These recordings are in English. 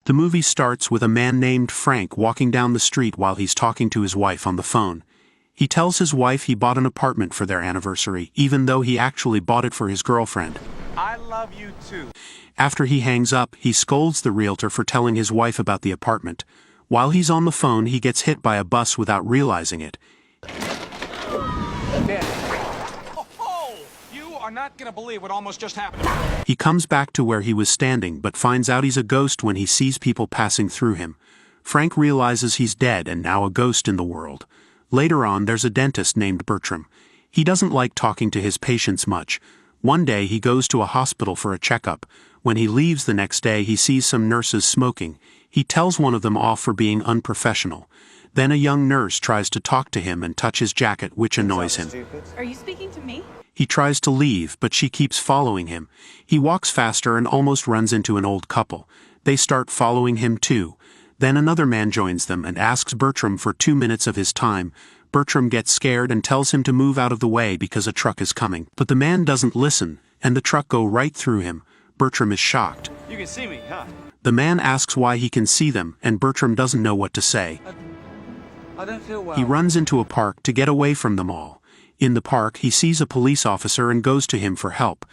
The movie starts with a man named Frank walking down the street while he's talking to his wife on the phone. He tells his wife he bought an apartment for their anniversary, even though he actually bought it for his girlfriend. I love you too. After he hangs up, he scolds the realtor for telling his wife about the apartment. While he's on the phone, he gets hit by a bus without realizing it. You are not gonna believe what almost just happened to me. He comes back to where he was standing, but finds out he's a ghost when he sees people passing through him. Frank realizes he's dead and now a ghost in the world. Later on, there's a dentist named Bertram. He doesn't like talking to his patients much. One day he goes to a hospital for a checkup. When he leaves the next day, he sees some nurses smoking. He tells one of them off for being unprofessional. Then a young nurse tries to talk to him and touch his jacket, which annoys him. Are you speaking to me? He tries to leave, but she keeps following him. He walks faster and almost runs into an old couple. They start following him too. Then another man joins them and asks Bertram for 2 minutes of his time. Bertram gets scared and tells him to move out of the way because a truck is coming. But the man doesn't listen, and the truck goes right through him. Bertram is shocked. You can see me, huh? The man asks why he can see them, and Bertram doesn't know what to say. I don't feel well. He runs into a park to get away from them all. In the park, he sees a police officer and goes to him for help.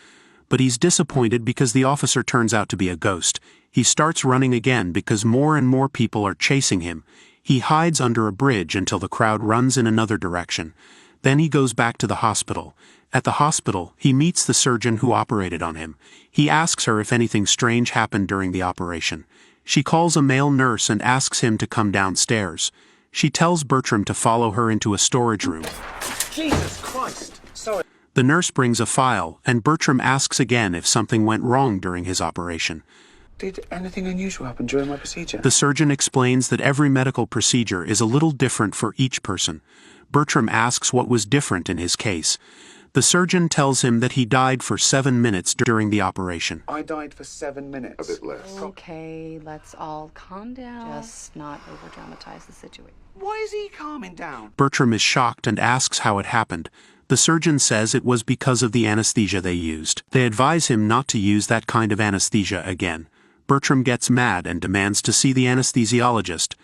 But he's disappointed because the officer turns out to be a ghost. He starts running again because more and more people are chasing him. He hides under a bridge until the crowd runs in another direction. Then he goes back to the hospital. At the hospital, he meets the surgeon who operated on him. He asks her if anything strange happened during the operation. She calls a male nurse and asks him to come downstairs. She tells Bertram to follow her into a storage room. Jesus Christ. Sorry. The nurse brings a file, and Bertram asks again if something went wrong during his operation. Did anything unusual happen during my procedure? The surgeon explains that every medical procedure is a little different for each person. Bertram asks what was different in his case. The surgeon tells him that he died for 7 minutes during the operation. I died for 7 minutes. A bit less. Okay, let's all calm down. Just not over-dramatize the situation. Why is he calming down? Bertram is shocked and asks how it happened. The surgeon says it was because of the anesthesia they used. They advise him not to use that kind of anesthesia again. Bertram gets mad and demands to see the anesthesiologist.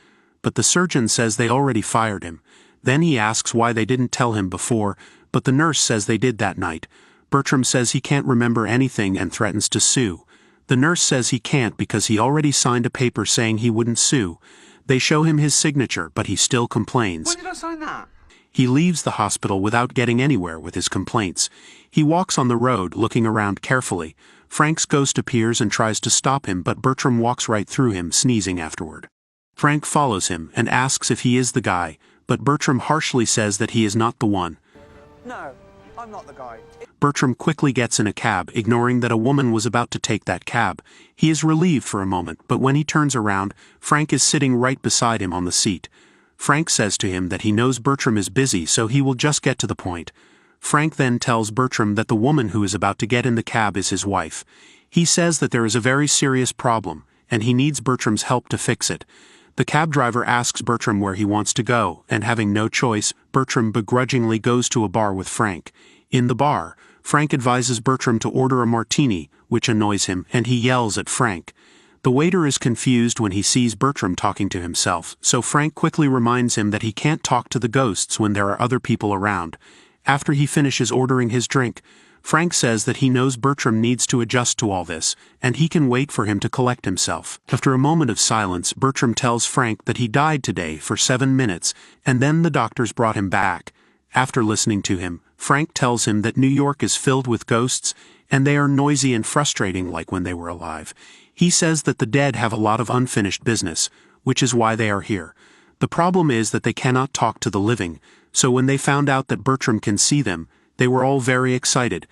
But the surgeon says they already fired him. Then he asks why they didn't tell him before, but the nurse says they did that night. Bertram says he can't remember anything and threatens to sue. The nurse says he can't because he already signed a paper saying he wouldn't sue. They show him his signature, but he still complains. When did I sign that? He leaves the hospital without getting anywhere with his complaints. He walks on the road, looking around carefully. Frank's ghost appears and tries to stop him, but Bertram walks right through him, sneezing afterward. Frank follows him and asks if he is the guy, but Bertram harshly says that he is not the one. No, I'm not the guy. Bertram quickly gets in a cab, ignoring that a woman was about to take that cab. He is relieved for a moment, but when he turns around, Frank is sitting right beside him on the seat. Frank says to him that he knows Bertram is busy, so he will just get to the point. Frank then tells Bertram that the woman who is about to get in the cab is his wife. He says that there is a very serious problem, and he needs Bertram's help to fix it. The cab driver asks Bertram where he wants to go, and having no choice, Bertram begrudgingly goes to a bar with Frank. In the bar, Frank advises Bertram to order a martini, which annoys him, and he yells at Frank. The waiter is confused when he sees Bertram talking to himself, so Frank quickly reminds him that he can't talk to the ghosts when there are other people around. After he finishes ordering his drink, Frank says that he knows Bertram needs to adjust to all this, and he can wait for him to collect himself. After a moment of silence, Bertram tells Frank that he died today for 7 minutes, and then the doctors brought him back. After listening to him, Frank tells him that New York is filled with ghosts, and they are noisy and frustrating like when they were alive. He says that the dead have a lot of unfinished business, which is why they are here. The problem is that they cannot talk to the living, so when they found out that Bertram can see them, they were all very excited,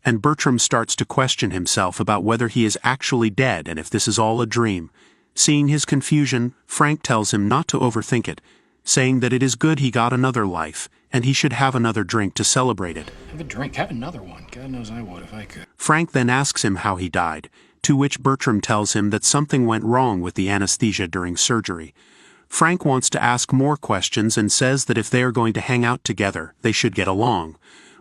and Bertram starts to question himself about whether he is actually dead and if this is all a dream. Seeing his confusion, Frank tells him not to overthink it, saying that it is good he got another life, and he should have another drink to celebrate it. Have a drink, have another one. God knows I would if I could. Frank then asks him how he died, to which Bertram tells him that something went wrong with the anesthesia during surgery. Frank wants to ask more questions and says that if they are going to hang out together, they should get along.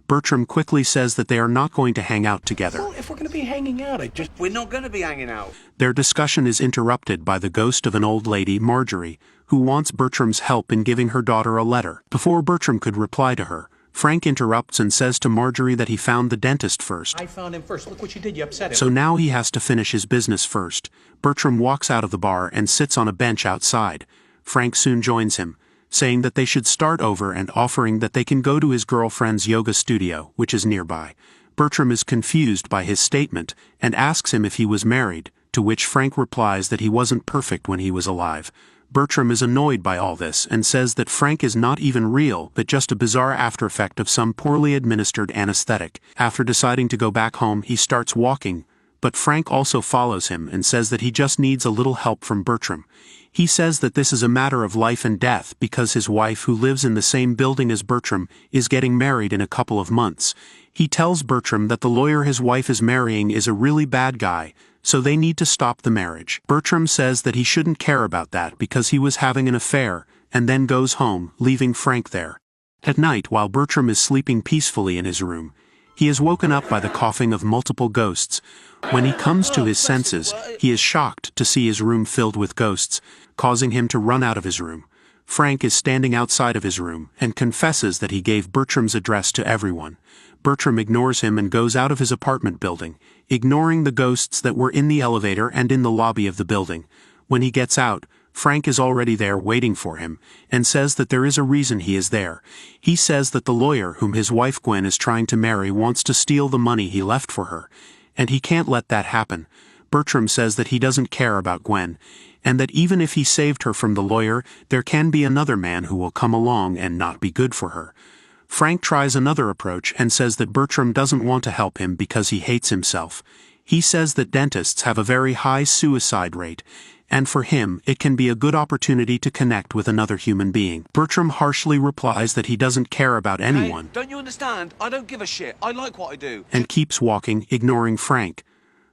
Bertram quickly says that they are not going to hang out together. Well, if we're gonna be hanging out, We're not going to be hanging out. Their discussion is interrupted by the ghost of an old lady, Marjorie, who wants Bertram's help in giving her daughter a letter. Before Bertram could reply to her, Frank interrupts and says to Marjorie that he found the dentist first. I found him first. Look what you did. You upset him. So now he has to finish his business first. Bertram walks out of the bar and sits on a bench outside. Frank soon joins him, saying that they should start over and offering that they can go to his girlfriend's yoga studio, which is nearby. Bertram is confused by his statement and asks him if he was married, to which Frank replies that he wasn't perfect when he was alive. Bertram is annoyed by all this and says that Frank is not even real but just a bizarre after effect of some poorly administered anesthetic. After deciding to go back home, he starts walking, but Frank also follows him and says that he just needs a little help from Bertram. He says that this is a matter of life and death because his wife, who lives in the same building as Bertram, is getting married in a couple of months. He tells Bertram that the lawyer his wife is marrying is a really bad guy, so they need to stop the marriage. Bertram says that he shouldn't care about that because he was having an affair, and then goes home, leaving Frank there. At night, while Bertram is sleeping peacefully in his room, he is woken up by the coughing of multiple ghosts. When he comes to his senses, he is shocked to see his room filled with ghosts, causing him to run out of his room. Frank is standing outside of his room and confesses that he gave Bertram's address to everyone. Bertram ignores him and goes out of his apartment building, ignoring the ghosts that were in the elevator and in the lobby of the building. When he gets out, Frank is already there waiting for him, and says that there is a reason he is there. He says that the lawyer whom his wife Gwen is trying to marry wants to steal the money he left for her, and he can't let that happen. Bertram says that he doesn't care about Gwen, and that even if he saved her from the lawyer, there can be another man who will come along and not be good for her. Frank tries another approach and says that Bertram doesn't want to help him because he hates himself. He says that dentists have a very high suicide rate, and for him, it can be a good opportunity to connect with another human being. Bertram harshly replies that he doesn't care about anyone. Hey, don't you understand? I don't give a shit. I like what I do. And keeps walking, ignoring Frank.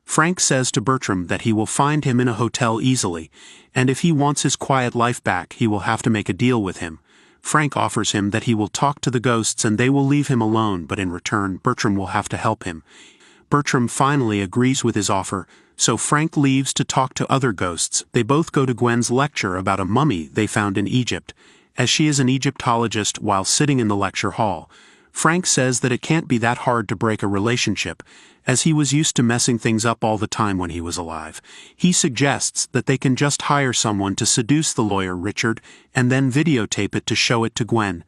Frank says to Bertram that he will find him in a hotel easily, and if he wants his quiet life back, he will have to make a deal with him. Frank offers him that he will talk to the ghosts and they will leave him alone, but in return, Bertram will have to help him. Bertram finally agrees with his offer, so Frank leaves to talk to other ghosts. They both go to Gwen's lecture about a mummy they found in Egypt, as she is an Egyptologist while sitting in the lecture hall. Frank says that it can't be that hard to break a relationship, as he was used to messing things up all the time when he was alive. He suggests that they can just hire someone to seduce the lawyer Richard, and then videotape it to show it to Gwen.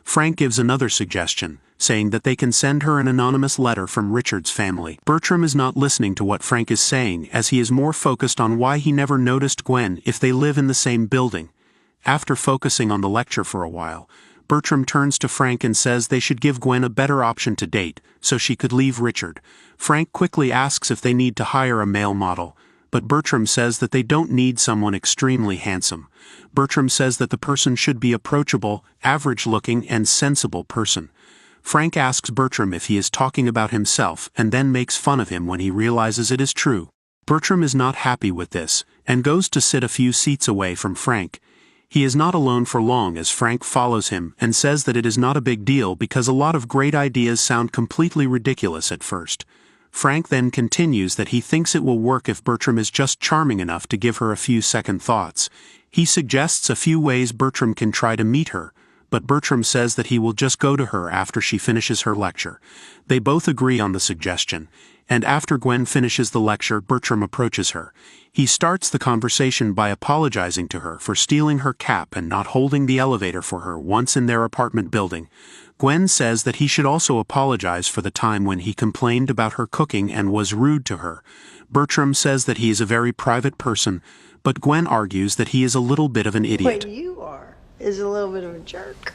Frank gives another suggestion, saying that they can send her an anonymous letter from Richard's family. Bertram is not listening to what Frank is saying, as he is more focused on why he never noticed Gwen if they live in the same building. After focusing on the lecture for a while, Bertram turns to Frank and says they should give Gwen a better option to date, so she could leave Richard. Frank quickly asks if they need to hire a male model, but Bertram says that they don't need someone extremely handsome. Bertram says that the person should be approachable, average-looking, and sensible person. Frank asks Bertram if he is talking about himself and then makes fun of him when he realizes it is true. Bertram is not happy with this, and goes to sit a few seats away from Frank. He is not alone for long as Frank follows him and says that it is not a big deal because a lot of great ideas sound completely ridiculous at first. Frank then continues that he thinks it will work if Bertram is just charming enough to give her a few second thoughts. He suggests a few ways Bertram can try to meet her, but Bertram says that he will just go to her after she finishes her lecture. They both agree on the suggestion, and after Gwen finishes the lecture, Bertram approaches her. He starts the conversation by apologizing to her for stealing her cap and not holding the elevator for her once in their apartment building. Gwen says that he should also apologize for the time when he complained about her cooking and was rude to her. Bertram says that he is a very private person, but Gwen argues that he is a little bit of an idiot. What you are is a little bit of a jerk.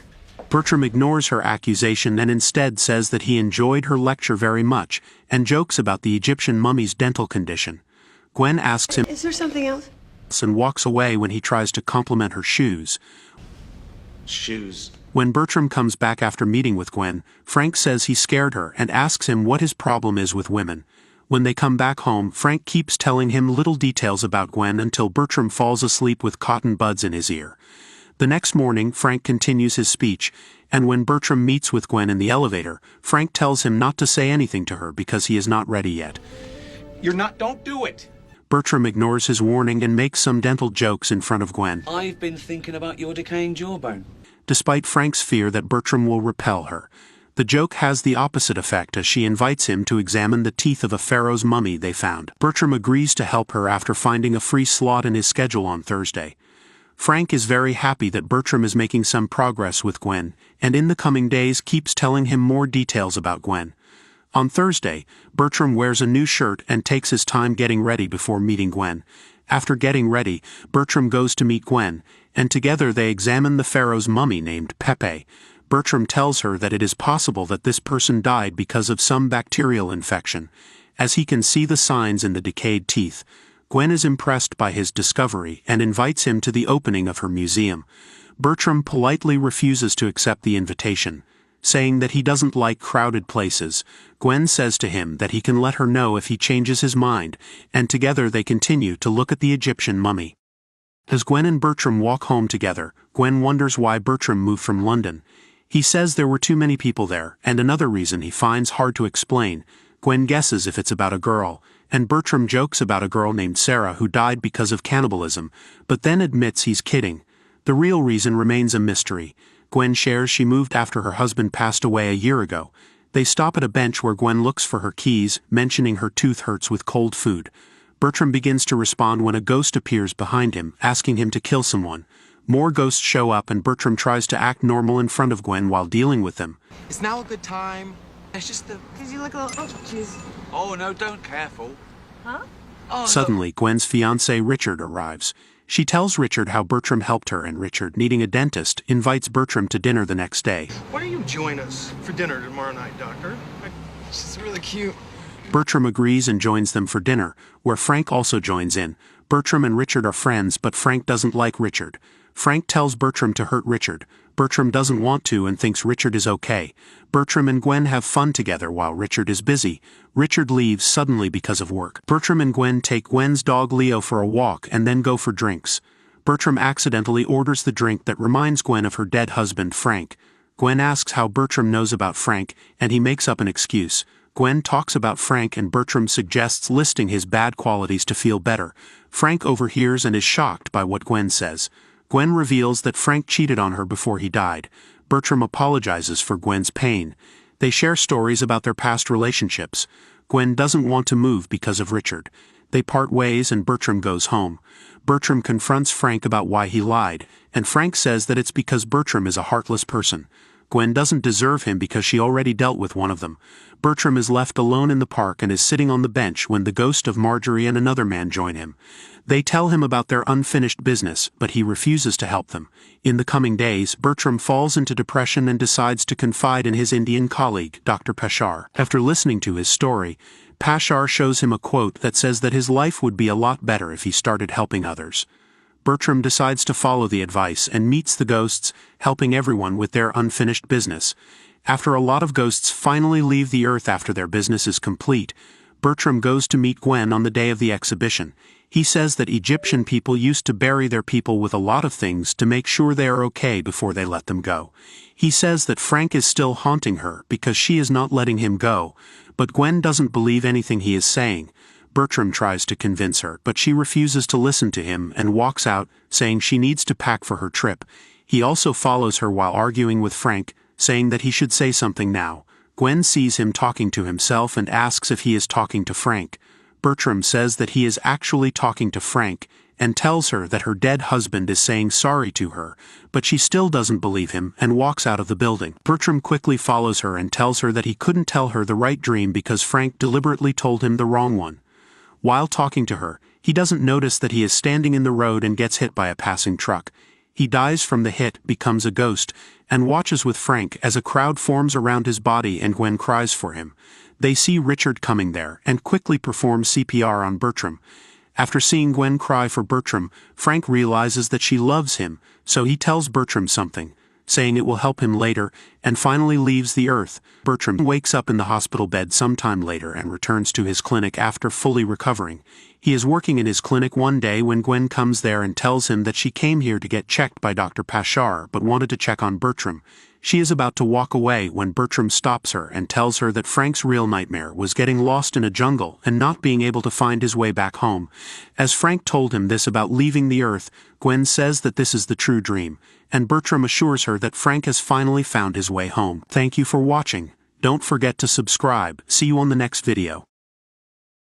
Bertram ignores her accusation and instead says that he enjoyed her lecture very much, and jokes about the Egyptian mummy's dental condition. Gwen asks him, Is there something else? And walks away when he tries to compliment her shoes. Shoes. When Bertram comes back after meeting with Gwen, Frank says he scared her and asks him what his problem is with women. When they come back home, Frank keeps telling him little details about Gwen until Bertram falls asleep with cotton buds in his ear. The next morning, Frank continues his speech, and when Bertram meets with Gwen in the elevator, Frank tells him not to say anything to her because he is not ready yet. Don't do it. Bertram ignores his warning and makes some dental jokes in front of Gwen, I've been thinking about your decaying jawbone. despite Frank's fear that Bertram will repel her. The joke has the opposite effect as she invites him to examine the teeth of a pharaoh's mummy they found. Bertram agrees to help her after finding a free slot in his schedule on Thursday. Frank is very happy that Bertram is making some progress with Gwen, and in the coming days keeps telling him more details about Gwen. On Thursday, Bertram wears a new shirt and takes his time getting ready before meeting Gwen. After getting ready, Bertram goes to meet Gwen, and together they examine the pharaoh's mummy named Pepe. Bertram tells her that it is possible that this person died because of some bacterial infection, as he can see the signs in the decayed teeth. Gwen is impressed by his discovery and invites him to the opening of her museum. Bertram politely refuses to accept the invitation, saying that he doesn't like crowded places. Gwen says to him that he can let her know if he changes his mind, and together they continue to look at the Egyptian mummy. As Gwen and Bertram walk home together, Gwen wonders why Bertram moved from London. He says there were too many people there, and another reason he finds hard to explain. Gwen guesses if it's about a girl, and Bertram jokes about a girl named Sarah who died because of cannibalism, but then admits he's kidding. The real reason remains a mystery. Gwen shares she moved after her husband passed away a year ago. They stop at a bench where Gwen looks for her keys, mentioning her tooth hurts with cold food. Bertram begins to respond when a ghost appears behind him, asking him to kill someone. More ghosts show up and Bertram tries to act normal in front of Gwen while dealing with them. It's now a good time. It's just the... Because you look a little... Oh, jeez. Oh, no, don't. Careful. Huh? Oh, Suddenly, Gwen's fiancé Richard arrives. She tells Richard how Bertram helped her, and Richard, needing a dentist, invites Bertram to dinner the next day. Why don't you join us for dinner tomorrow night, Doctor? She's really cute. Bertram agrees and joins them for dinner, where Frank also joins in. Bertram and Richard are friends, but Frank doesn't like Richard. Frank tells Bertram to hurt Richard. Bertram doesn't want to and thinks Richard is okay. Bertram and Gwen have fun together while Richard is busy. Richard leaves suddenly because of work. Bertram and Gwen take Gwen's dog Leo for a walk and then go for drinks. Bertram accidentally orders the drink that reminds Gwen of her dead husband, Frank. Gwen asks how Bertram knows about Frank, and he makes up an excuse. Gwen talks about Frank and Bertram suggests listing his bad qualities to feel better. Frank overhears and is shocked by what Gwen says. Gwen reveals that Frank cheated on her before he died. Bertram apologizes for Gwen's pain. They share stories about their past relationships. Gwen doesn't want to move because of Richard. They part ways and Bertram goes home. Bertram confronts Frank about why he lied, and Frank says that it's because Bertram is a heartless person. Gwen doesn't deserve him because she already dealt with one of them. Bertram is left alone in the park and is sitting on the bench when the ghost of Marjorie and another man join him. They tell him about their unfinished business, but he refuses to help them. In the coming days, Bertram falls into depression and decides to confide in his Indian colleague, Dr. Pashar. After listening to his story, Pashar shows him a quote that says that his life would be a lot better if he started helping others. Bertram decides to follow the advice and meets the ghosts, helping everyone with their unfinished business. After a lot of ghosts finally leave the earth after their business is complete, Bertram goes to meet Gwen on the day of the exhibition. He says that Egyptian people used to bury their people with a lot of things to make sure they are okay before they let them go. He says that Frank is still haunting her because she is not letting him go, but Gwen doesn't believe anything he is saying. Bertram tries to convince her, but she refuses to listen to him and walks out, saying she needs to pack for her trip. He also follows her while arguing with Frank, saying that he should say something now. Gwen sees him talking to himself and asks if he is talking to Frank. Bertram says that he is actually talking to Frank, and tells her that her dead husband is saying sorry to her, but she still doesn't believe him and walks out of the building. Bertram quickly follows her and tells her that he couldn't tell her the right dream because Frank deliberately told him the wrong one. While talking to her, he doesn't notice that he is standing in the road and gets hit by a passing truck. He dies from the hit, becomes a ghost, and watches with Frank as a crowd forms around his body and Gwen cries for him. They see Richard coming there and quickly perform CPR on Bertram. After seeing Gwen cry for Bertram, Frank realizes that she loves him, so he tells Bertram something. saying it will help him later, and finally leaves the Earth. Bertram wakes up in the hospital bed sometime later and returns to his clinic after fully recovering. He is working in his clinic one day when Gwen comes there and tells him that she came here to get checked by Dr. Pashar but wanted to check on Bertram. She is about to walk away when Bertram stops her and tells her that Frank's real nightmare was getting lost in a jungle and not being able to find his way back home. As Frank told him this about leaving the Earth, Gwen says that this is the true dream, and Bertram assures her that Frank has finally found his way home. Thank you for watching. Don't forget to subscribe. See you on the next video.